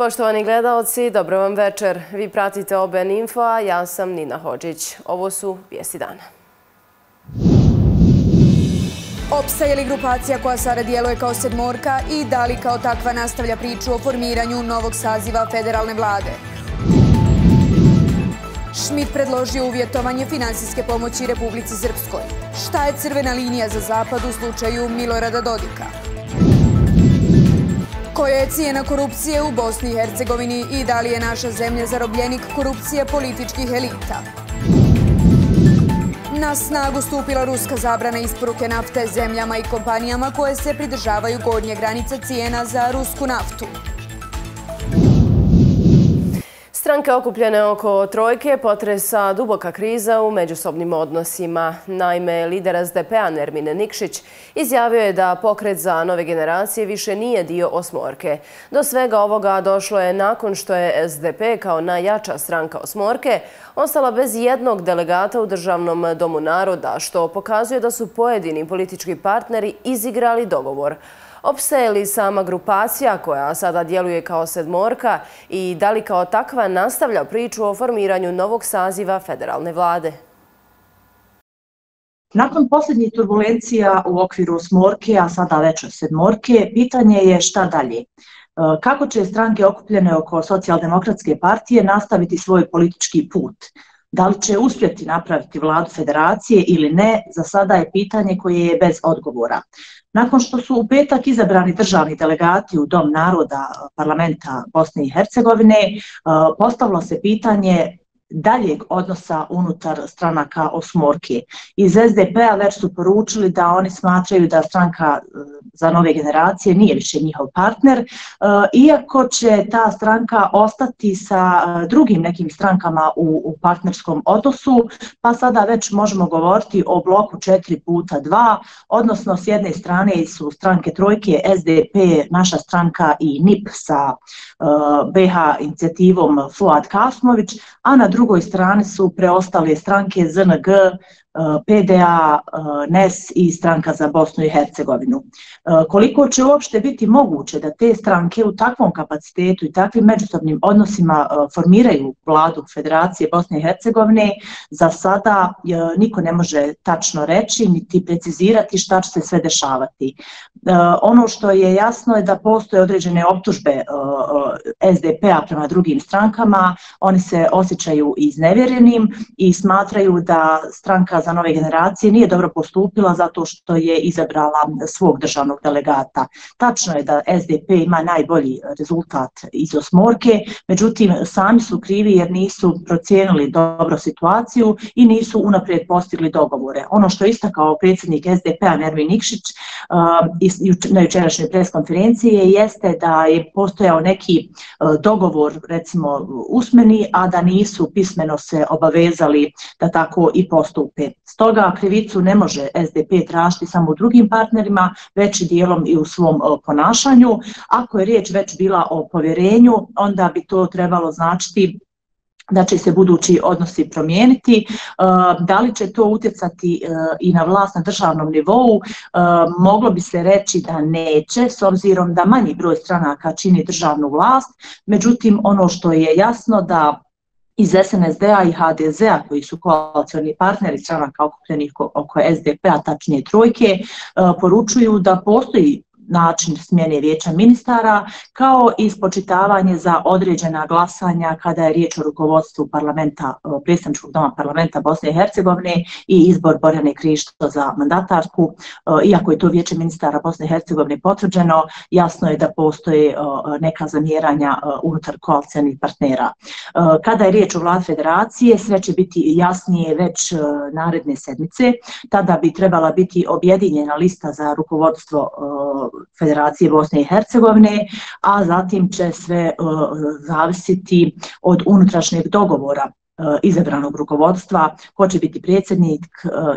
Poštovani gledaoci, dobro vam večer. Vi pratite OBN Info, a ja sam Nina Hodžić. Ovo su vijesti dana. Opsa je li grupacija koja sada djeluje kao sedmorka i da li kao takva nastavlja priču o formiranju novog saziva federalne vlade? Schmidt predložio uvjetovanje finansijske pomoći Republici Srpskoj. Šta je crvena linija za Zapad u slučaju Milorada Dodika? Koja je cijena korupcije u Bosni i Hercegovini i da li je naša zemlja zarobljenik korupcije političkih elita? Na snagu stupila ruska zabrana isporuke nafte zemljama i kompanijama koje se pridržavaju gornje granice cijena za rusku naftu. Stranke okupljene oko trojke potresa duboka kriza u međusobnim odnosima. Naime, lider SDP-a Nermin Nikšić izjavio je da pokret za nove generacije više nije dio osmorke. Do svega ovoga došlo je nakon što je SDP kao najjača stranka osmorke ostala bez jednog delegata u Državnom domu naroda, što pokazuje da su pojedini politički partneri izigrali dogovor. Opsa je li sama grupacija koja sada djeluje kao sedmorka i da li kao takva nastavlja priču o formiranju novog saziva federalne vlade? Nakon posljednjih turbulencija u okviru osmorke, a sada već sedmorke, pitanje je šta dalje. Kako će stranke okupljene oko Socijaldemokratske partije nastaviti svoj politički put? Da li će uspjeti napraviti vladu federacije ili ne, za sada je pitanje koje je bez odgovora. Nakon što su u petak izabrani državni delegati u Dom naroda parlamenta Bosne i Hercegovine, postavilo se pitanje daljeg odnosa unutar stranaka osmorke. Iz SDP-a već su poručili da oni smatraju da stranka za nove generacije nije više njihov partner, iako će ta stranka ostati sa drugim nekim strankama u partnerskom odnosu, pa sada već možemo govoriti o bloku 4x2, odnosno s jedne strane su stranke trojke SDP, naša stranka i NIP sa BH inicijativom Fuad Kasmović, a na drugoj strani su preostale stranke ZNG, PDA, NES i stranka za Bosnu i Hercegovinu. Koliko će uopšte biti moguće da te stranke u takvom kapacitetu i takvim međusobnim odnosima formiraju vladu Federacije Bosne i Hercegovine, za sada niko ne može tačno reći niti precizirati šta će se sve dešavati. Ono što je jasno je da postoje određene optužbe SDP-a prema drugim strankama, oni se osjećaju iznevjerenim i smatraju da stranka za nove generacije nije dobro postupila zato što je izabrala svog državnog delegata. Tačno je da SDP ima najbolji rezultat iz osmorke, međutim sami su krivi jer nisu procijenili dobro situaciju i nisu unaprijed postigli dogovore. Ono što je istakao predsjednik SDP-a Nermin Nikšić na jučerašnjoj preskonferenciji jeste da je postojao neki dogovor, recimo usmeni, a da nisu pismeno se obavezali da tako i postupe. Stoga krivicu ne može SDP tražiti samo u drugim partnerima, već i dijelom i u svom ponašanju. Ako je riječ već bila o povjerenju, onda bi to trebalo značiti da će se budući odnosi promijeniti. Da li će to utjecati i na vlast na državnom nivou, moglo bi se reći da neće, s obzirom da manji broj stranaka čini državnu vlast. Međutim, ono što je jasno da iz SNSD-a i HDZ-a, koji su koalicioni partneri stranaka okupljenih oko SDP-a, tačnije trojke, poručuju da postoji način smjene vijeća ministara, kao i spočitavanje za određena glasanja kada je riječ o rukovodstvu parlamenta, predstavničkog doma parlamenta Bosne i Hercegovine i izbor Borjane Krišto za mandatarsku. Iako je to vijeće ministara Bosne i Hercegovine potvrđeno, jasno je da postoje neka zamjeranja unutar koalicijalnih partnera. Kada je riječ o vladi federacije, sve će biti jasnije već naredne sedmice. Tada bi trebala biti objedinjena lista za rukovodstvo Federacije Bosne i Hercegovine, a zatim će sve zavisiti od unutrašnjeg dogovora izabranog rukovodstva, ko će biti predsjednik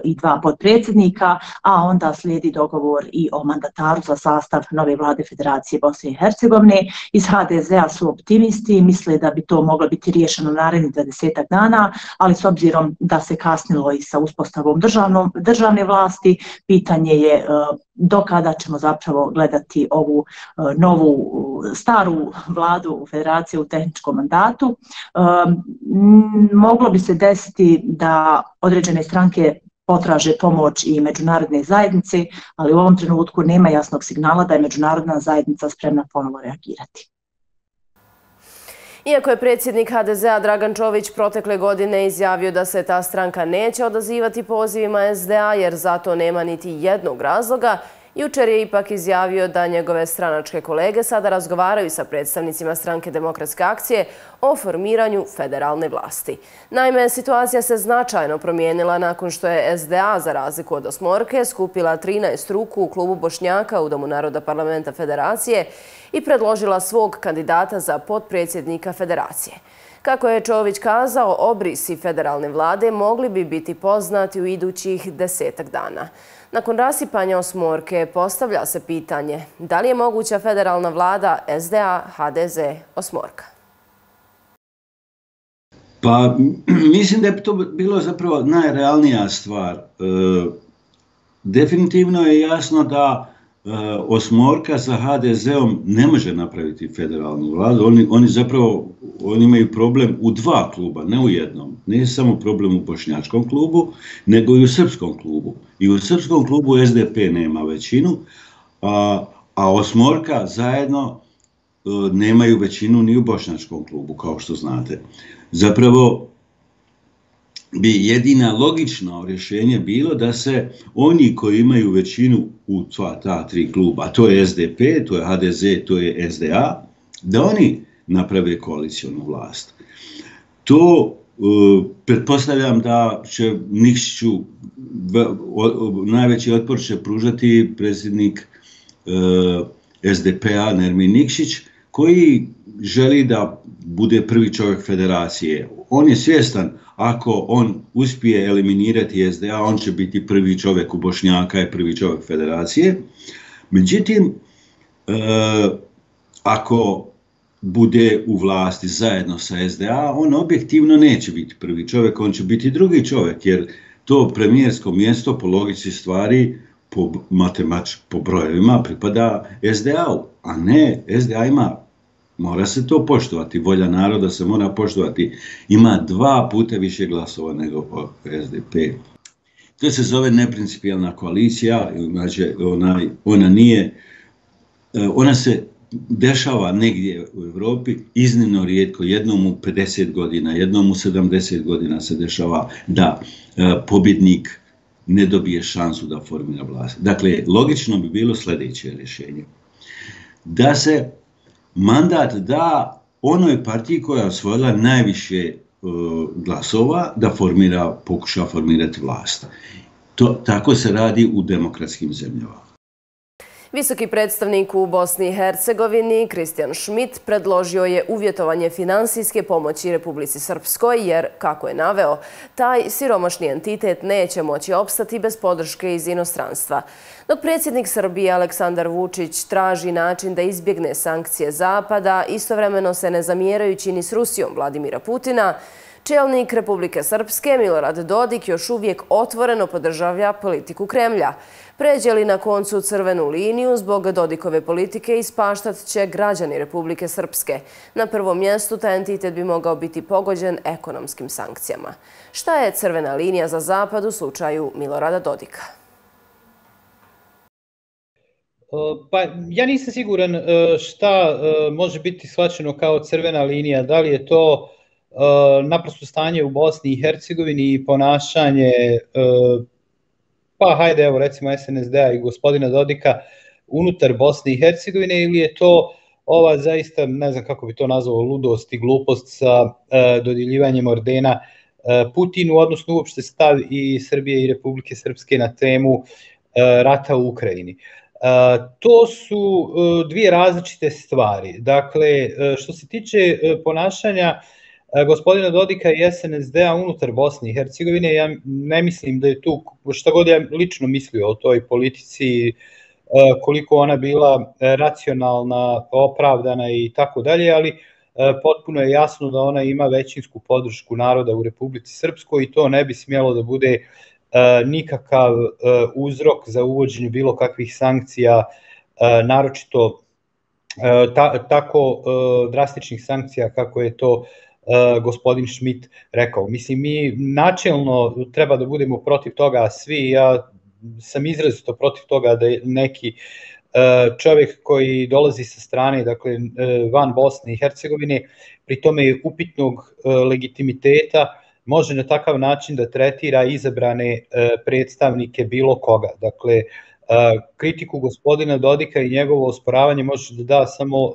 i dva potpredsjednika, a onda slijedi dogovor i o mandataru za sastav nove vlade Federacije Bosne i Hercegovine. Iz HDZ-a su optimisti, misle da bi to moglo biti riješeno narednih 20 dana, ali s obzirom da se kasnilo i sa uspostavom državne vlasti, pitanje je do kada ćemo zapravo gledati ovu novu, staru vladu Federacije u tehničkom mandatu. Moglo bi se desiti da određene stranke potraže pomoć i međunarodne zajednice, ali u ovom trenutku nema jasnog signala da je međunarodna zajednica spremna ponovo reagirati. Iako je predsjednik HDZ-a Dragan Čović protekle godine izjavio da se ta stranka neće odazivati pozivima SDA jer zato nema niti jednog razloga, jučer je ipak izjavio da njegove stranačke kolege sada razgovaraju sa predstavnicima stranke Demokratske akcije o formiranju federalne vlasti. Naime, situacija se značajno promijenila nakon što je SDA, za razliku od osmorke, skupila 13 ruku u klubu Bošnjaka u Domu naroda parlamenta Federacije i predložila svog kandidata za potpredsjednika Federacije. Kako je Čović kazao, obrisi federalne vlade mogli bi biti poznati u idućih 10 dana. Nakon rasipanja osmorke postavlja se pitanje da li je moguća federalna vlada SDA, HDZ, osmorka. Pa mislim da je to bilo zapravo najrealnija stvar. Definitivno je jasno da osmorka sa HDZ-om ne može napraviti federalnu vladu. Oni imaju problem u dva kluba, ne u jednom. Nije samo problem u bošnjačkom klubu, nego i u srpskom klubu. I u srpskom klubu SDP nema većinu, a osmorka zajedno nemaju većinu ni u bošnjačkom klubu, kao što znate. Zapravo bi jedina logično rješenje bilo da se oni koji imaju većinu u ta tri kluba, a to je SDP, to je HDZ, to je SDA, da oni naprave koalicijonu vlast. To pretpostavljam da će Nikšiću najveći otpor će pružati predsjednik SDP-a Nermin Nikšić, koji želi da bude prvi čovjek federacije. On je svjestan, ako on uspije eliminirati SDA, on će biti prvi čovjek u Bošnjaka i prvi čovjek federacije. Međutim, ako bude u vlasti zajedno sa SDA, on objektivno neće biti prvi čovjek, on će biti drugi čovjek, jer to premijersko mjesto po logici stvari, po brojevima pripada SDA-u, a ne SDA mora se to poštovati, volja naroda se mora poštovati, ima 2 puta više glasova nego SDP. To se zove neprincipijelna koalicija, znači ona se dešava negdje u Europi iznimno rijetko, jednom u 50 godina, jednom u 70 godina se dešava da pobjednik ne dobije šansu da formira vlast. Dakle, logično bi bilo sljedeće rješenje. Da se mandat da onoj partiji koja je osvojila najviše glasova da pokuša formirati vlast. Tako se radi u demokratskim zemljama. Visoki predstavnik u Bosni i Hercegovini Kristijan Šmit predložio je uvjetovanje finansijske pomoći Republici Srpskoj jer, kako je naveo, taj siromašni entitet neće moći opstati bez podrške iz inostranstva. Dok predsjednik Srbije Aleksandar Vučić traži način da izbjegne sankcije Zapada, istovremeno se ne zamjerajući ni s Rusijom Vladimira Putina, čelnik Republike Srpske Milorad Dodik još uvijek otvoreno podržava politiku Kremlja. Pređe li na koncu crvenu liniju zbog Dodikove politike, ispaštat će građani Republike Srpske. Na prvom mjestu taj entitet bi mogao biti pogođen ekonomskim sankcijama. Šta je crvena linija za Zapad u slučaju Milorada Dodika? Pa ja nisam siguran šta može biti shvaćeno kao crvena linija. Da li je to naprosto stanje u Bosni i Hercegovini i ponašanje, pa hajde evo recimo SNSD-a i gospodina Dodika unutar Bosne i Hercegovine, ili je to ova zaista, ne znam kako bi to nazvao, ludost i glupost sa dodjeljivanjem ordena Putinu, odnosno uopšte stav i Srbije i Republike Srpske na temu rata u Ukrajini. To su dvije različite stvari. Dakle, što se tiče ponašanja gospodina Dodika i SNSD-a unutar Bosne i Hercegovine, ja ne mislim da je tu, šta god ja lično mislio o toj politici, koliko ona bila racionalna, opravdana i tako dalje, ali potpuno je jasno da ona ima većinsku podršku naroda u Republici Srpskoj i to ne bi smjelo da bude nikakav uzrok za uvođenje bilo kakvih sankcija, naročito tako drastičnih sankcija kako je to gospodin Schmidt rekao. Mislim, mi načelno treba da budemo protiv toga svi. Ja sam izrazito protiv toga da neki čovjek koji dolazi sa strane, dakle van Bosne i Hercegovine, pri tome upitnog legitimiteta, može na takav način da tretira izabrane predstavnike bilo koga. Dakle, kritiku gospodina Dodika i njegovo osporavanje može da da samo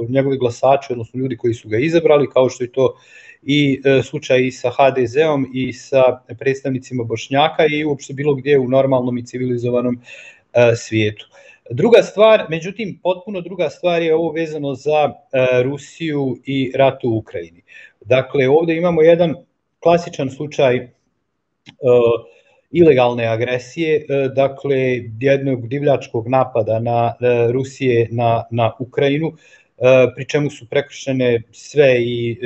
njegovi glasači, odnosno ljudi koji su ga izabrali, kao što je to i slučaj i sa HDZ-om i sa predstavnicima Bošnjaka i uopšte bilo gdje u normalnom i civilizovanom svijetu. Druga stvar, međutim, potpuno druga stvar je ovo vezano za Rusiju i rat u Ukrajini. Dakle, ovdje imamo jedan klasičan slučaj ilegalne agresije, dakle jednog divljačkog napada na Rusije na Ukrajinu, pri čemu su prekršene sve i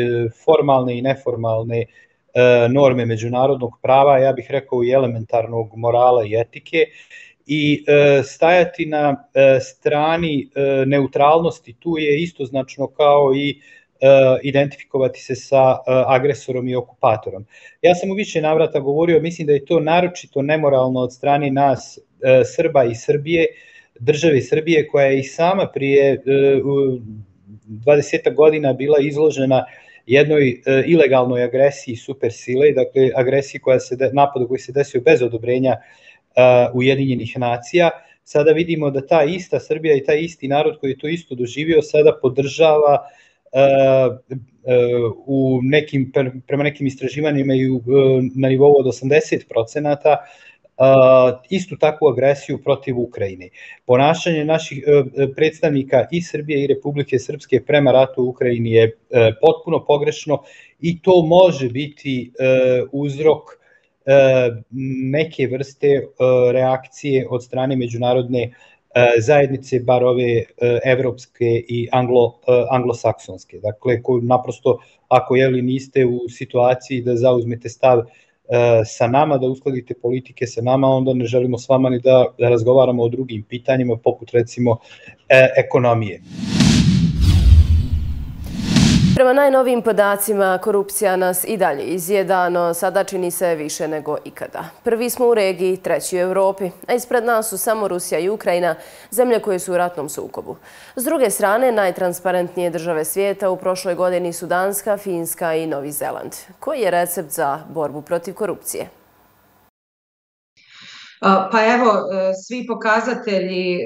formalne i neformalne norme međunarodnog prava, ja bih rekao i elementarnog morala i etike, i stajati na strani neutralnosti tu je istoznačno kao i identifikovati se sa agresorom i okupatorom. Ja sam u više navrata govorio, mislim da je to naročito nemoralno od strane nas Srba i Srbije, države Srbije koja je i sama prije 20 godina bila izložena jednoj ilegalnoj agresiji supersile, dakle agresiji napadu koji se desio bez odobrenja Ujedinjenih nacija. Sada vidimo da ta ista Srbija i taj isti narod koji je to isto doživio sada podržava prema nekim istraživanjima i na nivou od 80% istu takvu agresiju protiv Ukrajine. Ponašanje naših predstavnika i Srbije i Republike Srpske prema ratu u Ukrajini je potpuno pogrešno i to može biti uzrok neke vrste reakcije od strane međunarodne zajednice, bar ove evropske i anglosaksonske. Dakle, naprosto, ako niste u situaciji da zauzmete stav sa nama, da uskladite politike sa nama, onda ne želimo s vama ni da razgovaramo o drugim pitanjima, poput recimo ekonomije. Prema najnovijim podacima, korupcija nas i dalje izjeda, no sada čini se više nego ikada. Prvi smo u regiji, treći u Evropi, a ispred nas su samo Rusija i Ukrajina, zemlje koje su u ratnom sukobu. S druge strane, najtransparentnije države svijeta u prošloj godini su Danska, Finska i Novi Zeland. Koji je recept za borbu protiv korupcije? Pa evo, svi pokazatelji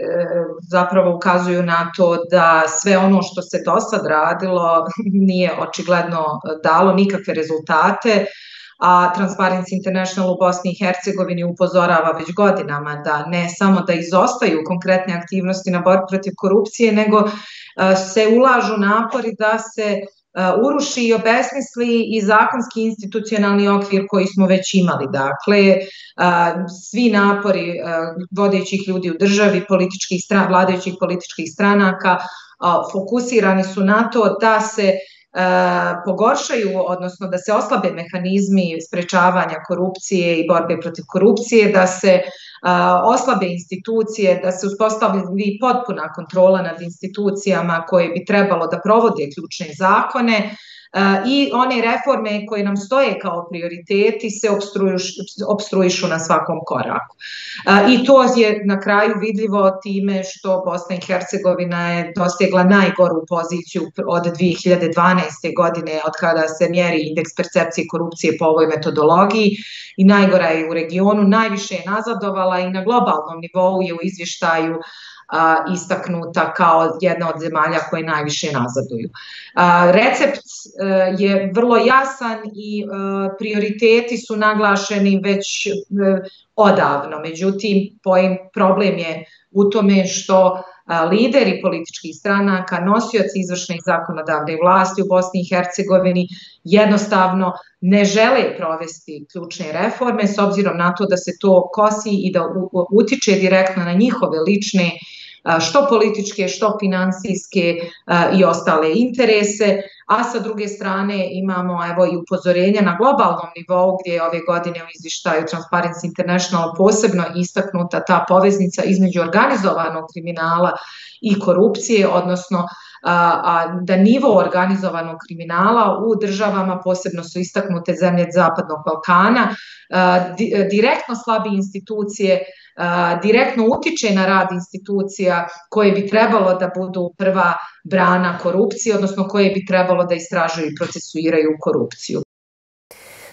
zapravo ukazuju na to da sve ono što se do sad radilo nije očigledno dalo nikakve rezultate, a Transparency International u Bosni i Hercegovini upozorava već godinama da ne samo da izostaju konkretne aktivnosti na borbi protiv korupcije, nego se ulažu napori da se uruši i obesmisli i zakonski institucionalni okvir koji smo već imali. Dakle, svi napori vodećih ljudi u državi, vladajućih političkih stranaka fokusirani su na to da se pogoršaju, odnosno da se oslabe mehanizmi sprečavanja korupcije i borbe protiv korupcije, da se oslabe institucije, da se uspostavi potpuna kontrola nad institucijama koje bi trebalo da provode ključne zakone i one reforme koje nam stoje kao prioriteti se opstruišu na svakom koraku. I to je na kraju vidljivo time što Bosna i Hercegovina je dostigla najgoru poziciju od 2012. godine od kada se mjeri indeks percepcije korupcije po ovoj metodologiji i najgora je u regionu, najviše je nazadovala i na globalnom nivou je u izvještaju istaknuta kao jedna od zemalja koje najviše nazaduju. Recept je vrlo jasan i prioriteti su naglašeni već odavno, međutim problem je u tome što lideri političkih stranaka, nosioci izvršne i zakonodavne vlasti u Bosni i Hercegovini jednostavno ne žele provesti ključne reforme s obzirom na to da se to kosi i da utiče direktno na njihove lične što političke, što finansijske i ostale interese, a sa druge strane imamo evo i upozorenja na globalnom nivou gdje je ove godine u izvještaju Transparency International posebno istaknuta ta poveznica između organizovanog kriminala i korupcije, odnosno da nivo organizovanog kriminala u državama, posebno su istaknute zemlje Zapadnog Balkana, direktno slabi institucije, direktno utiče na rad institucija koje bi trebalo da budu prva brana korupcije, odnosno koje bi trebalo da istražuju i procesuiraju korupciju.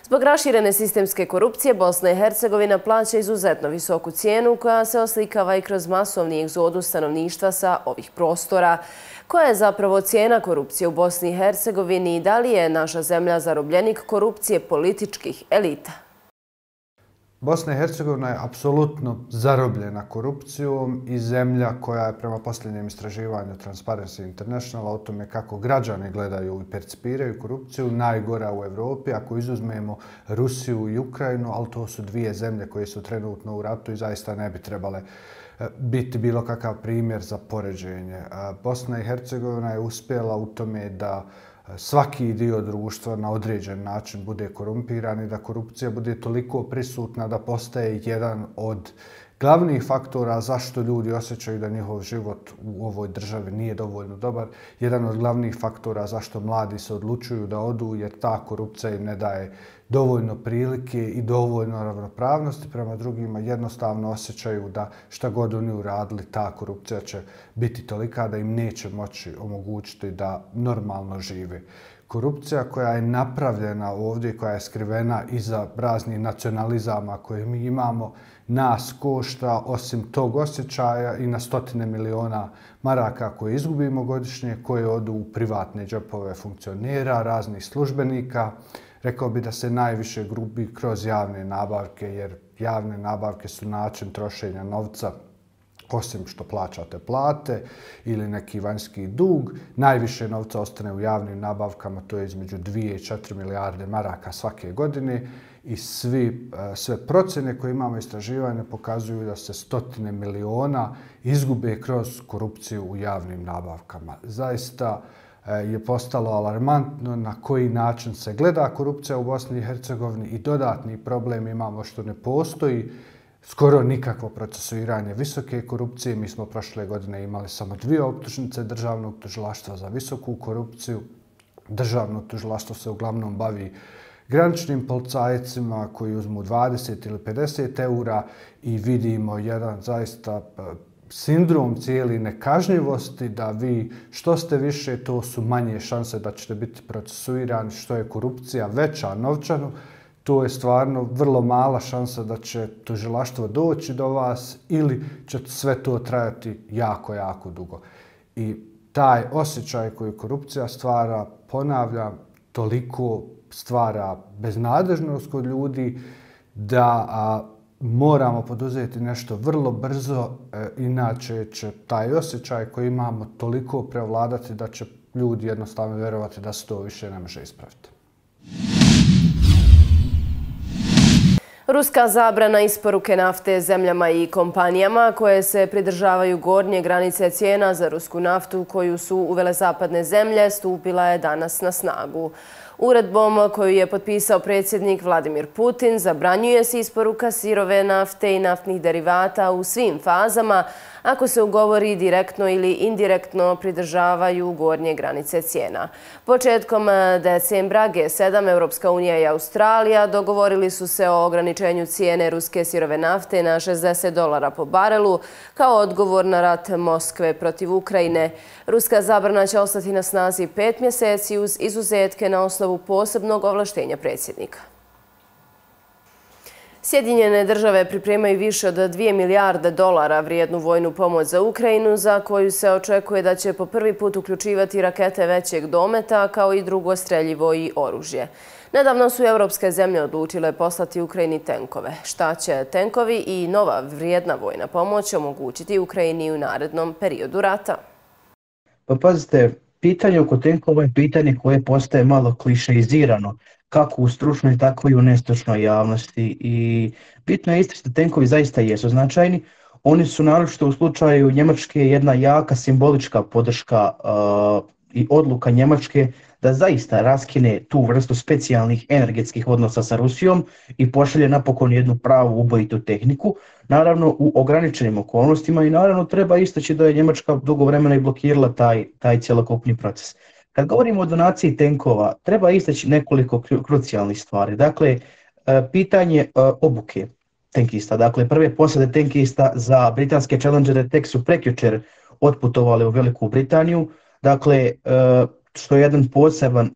Zbog raširene sistemske korupcije, Bosna i Hercegovina plaća izuzetno visoku cijenu koja se oslikava i kroz masovni egzodus stanovništva sa ovih prostora. Koja je zapravo cijena korupcije u Bosni i Hercegovini i da li je naša zemlja zarobljenik korupcije političkih elita? Bosna i Hercegovina je apsolutno zarobljena korupcijom i zemlja koja je prema posljednjem istraživanju Transparency International o tome kako građani gledaju i percipiraju korupciju najgora u Evropi. Ako izuzmemo Rusiju i Ukrajinu, ali to su dvije zemlje koje su trenutno u ratu i zaista ne bi trebale biti bilo kakav primjer za poređenje. Bosna i Hercegovina je uspjela u tome da svaki dio društva na određen način bude korumpiran i da korupcija bude toliko prisutna da postaje jedan od glavnih faktora zašto ljudi osjećaju da njihov život u ovoj državi nije dovoljno dobar. Jedan od glavnih faktora zašto mladi se odlučuju da odu jer ta korupcija im ne daje dovoljno prilike i dovoljno ravnopravnosti prema drugima. Jednostavno osjećaju da šta god oni uradili, ta korupcija će biti tolika da im neće moći omogućiti da normalno žive. Korupcija koja je napravljena ovdje, koja je skrivena iza raznih nacionalizama koje mi imamo, nas košta osim tog osjećaja i na stotine miliona maraka koje izgubimo godišnje, koje odu u privatne džepove funkcionera, raznih službenika. Rekao bi da se najviše gubi kroz javne nabavke, jer javne nabavke su način trošenja novca, osim što plaćate plate ili neki vanjski dug. Najviše novca ostane u javnim nabavkama, to je između 2 i 4 milijarde maraka svake godine i sve procjene koje imamo istraživanje pokazuju da se stotine miliona izgube kroz korupciju u javnim nabavkama. Zaista je postalo alarmantno na koji način se gleda korupcija u Bosni i Hercegovini i dodatni problem imamo što ne postoji skoro nikakvo procesuiranje visoke korupcije. Mi smo prošle godine imali samo 2 optužnice Državnog tužilaštva za visoku korupciju. Državno tužilaštvo se uglavnom bavi graničnim policajcima koji uzmu 20 ili 50 eura i vidimo jedan zaista sindrom cijeli nekažnjivosti da vi što ste više, to su manje šanse da ćete biti procesuirani, što je korupcija veća novčano, to je stvarno vrlo mala šansa da će tužilaštvo doći do vas ili će sve to trajati jako, jako dugo. I taj osjećaj koji korupcija stvara, ponavljam, toliko stvara beznadežnost kod ljudi da moramo poduzeti nešto vrlo brzo, inače će taj osjećaj koji imamo toliko prevladati da će ljudi jednostavno vjerovati da se to više ne može ispraviti. Ruska zabrana isporuke nafte zemljama i kompanijama koje se pridržavaju gornje granice cijena za rusku naftu koju su uvele zapadne zemlje stupila je danas na snagu. Uredbom koju je potpisao predsjednik Vladimir Putin zabranjuje se isporuka sirove nafte i naftnih derivata u svim fazama ako se ugovori direktno ili indirektno pridržavaju gornje granice cijena. Početkom decembra G7, Europska unija i Australija dogovorili su se o ograničenju cijene ruske sirove nafte na $60 po barelu kao odgovor na rat Moskve protiv Ukrajine. Ruska zabrana će ostati na snazi 5 mjeseci uz izuzetke na osnovu posebnog ovlaštenja predsjednika. Sjedinjene države pripremaju više od $2 milijarde vrijednu vojnu pomoć za Ukrajinu, za koju se očekuje da će po prvi put uključivati rakete većeg dometa, kao i drugo streljivo i oružje. Nedavno su evropske zemlje odlučile poslati Ukrajini tenkove. Šta će tenkovi i nova vrijedna vojna pomoć omogućiti Ukrajini u narednom periodu rata? Pa pazite, pitanje oko tenkova je pitanje koje postaje malo klišeizirano, kako u stručnoj, tako i u nestručnoj javnosti. I bitno je istaći da tenkovi zaista jesu značajni. Oni su naročito u slučaju Njemačke jedna jaka simbolička podrška i odluka Njemačke da zaista raskine tu vrstu specijalnih energetskih odnosa sa Rusijom i pošalje napokon jednu pravu ubojitu tehniku, naravno u ograničenim okolnostima i naravno treba istaći da je Njemačka dugo vremena i blokirala taj cjelokupni proces. Kad govorimo o donaciji tenkova, treba istaći nekoliko krucijalnih stvari. Dakle, pitanje obuke tenkista. Dakle, prve posade tenkista za britanske Challengere tek su prekjučer otputovali u Veliku Britaniju. Dakle, što je jedan poseban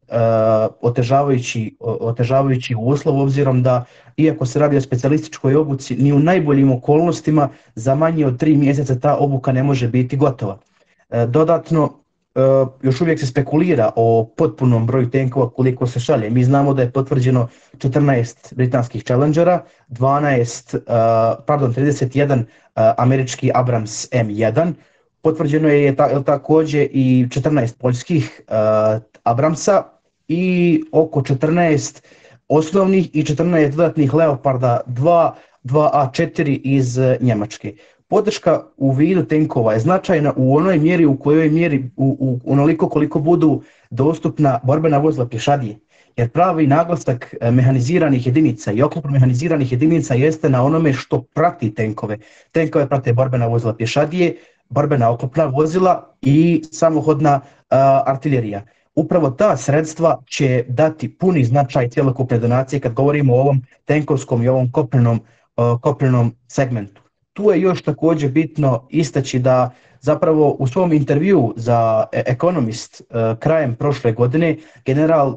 otežavajući uslov, obzirom da, iako se radi o specijalističkoj obuci, ni u najboljim okolnostima za manje od 3 mjeseca ta obuka ne može biti gotova. Dodatno, još uvijek se spekulira o potpunom broju tenkova koliko se šalje. Mi znamo da je potvrđeno 14 britanskih Challengera, 31 američki Abrams M1, potvrđeno je također i 14 poljskih Abramsa i oko 14 osnovnih i 14 dodatnih Leoparda 2A4 iz Njemačke. Podrška u vidu tenkova je značajna u onoj mjeri u kojoj mjeri onoliko koliko budu dostupna borbena vozila pješadije. Jer pravi naglasak mehaniziranih jedinica i oklopno mehaniziranih jedinica jeste na onome što prati tenkove. Tenkove prate borbena vozila pješadije, borbena oklopna vozila i samohodna artiljerija. Upravo ta sredstva će dati puni značaj cjelokupne donacije kad govorimo o ovom tenkovskom i ovom kopnenom segmentu. Tu je još također bitno istaći da zapravo u svom intervju za Economist krajem prošle godine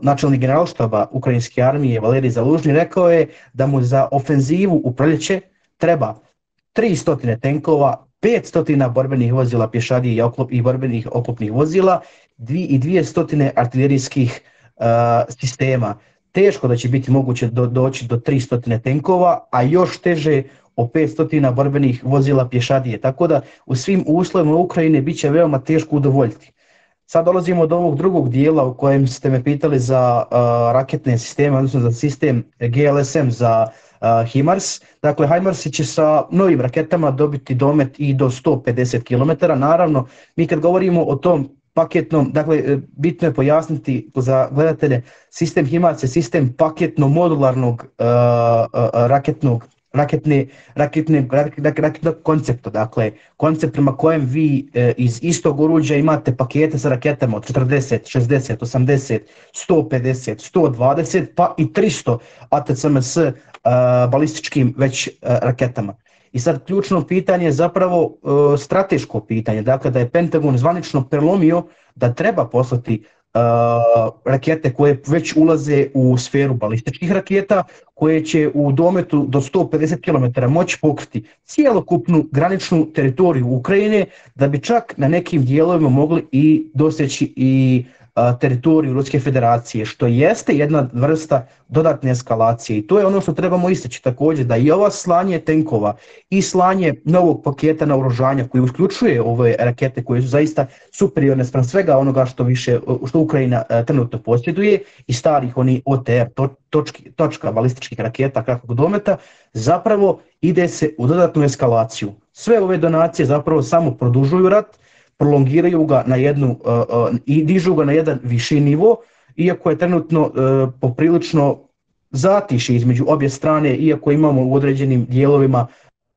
načelnik generalštaba Ukrajinske armije Valerij Zalužny rekao je da mu za ofenzivu u proljeće treba 300 tenkova, 500 borbenih vozila pješadije i borbenih oklopnih vozila i 200 artiljerijskih sistema. Teško da će biti moguće doći do 300 tenkova, a još teže o 500 borbenih vozila pješadije. Tako da u svim uslovima Ukrajine bit će veoma teško udovoljiti. Sad dolazimo do ovog drugog dijela u kojem ste me pitali za raketne sisteme, odnosno za sistem GLSM za HIMARS. Dakle, HIMARS će sa novim raketama dobiti domet i do 150 km. Naravno, mi kad govorimo o tom paketnom, dakle, bitno je pojasniti za gledatelje, sistem HIMARS je sistem paketno-modularnog raketnog koncepta, dakle koncept prema kojem vi iz istog oruđa imate pakete sa raketama od 40, 60, 80, 150, 120 pa i 300 ATCMS balističkim već raketama. I sad ključno pitanje je zapravo strateško pitanje, dakle da je Pentagon zvanično prelomio da treba poslati rakete koje već ulaze u sferu balističkih raketa, koje će u dometu do 150 km moći pokriti cijelokupnu graničnu teritoriju Ukrajine, da bi čak na nekim dijelovima mogli i doseći i teritoriju Ruske federacije, što jeste jedna vrsta dodatne eskalacije. I to je ono što trebamo istaći također, da i ova slanje tenkova i slanje novog paketa naoružanja koji uključuje ove rakete koje su zaista superiorne spram svega onoga što Ukrajina trenutno posjeduje i starih oni OTR točka balističkih raketa kakvog dometa, zapravo ide se u dodatnu eskalaciju. Sve ove donacije zapravo samo produžuju rat, prolongiraju ga i dižu ga na jedan viši nivo, iako je trenutno poprilično zatišje između obje strane, iako imamo u određenim dijelovima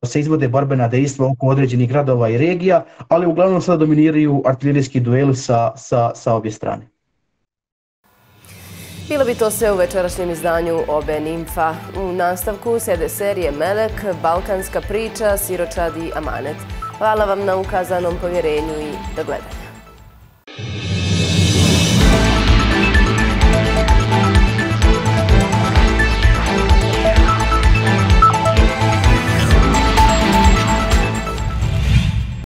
se izvode borbena dejstva oko određenih gradova i regija, ali uglavnom sada dominiraju artiljerijski dueli sa obje strane. Bilo bi to sve u večerašnjem izdanju OBN Info. U nastavku slijede serije Melek, Balkanska priča, Siročad i Amanet. Hvala vam na ukazanom povjerenju i do gledanja.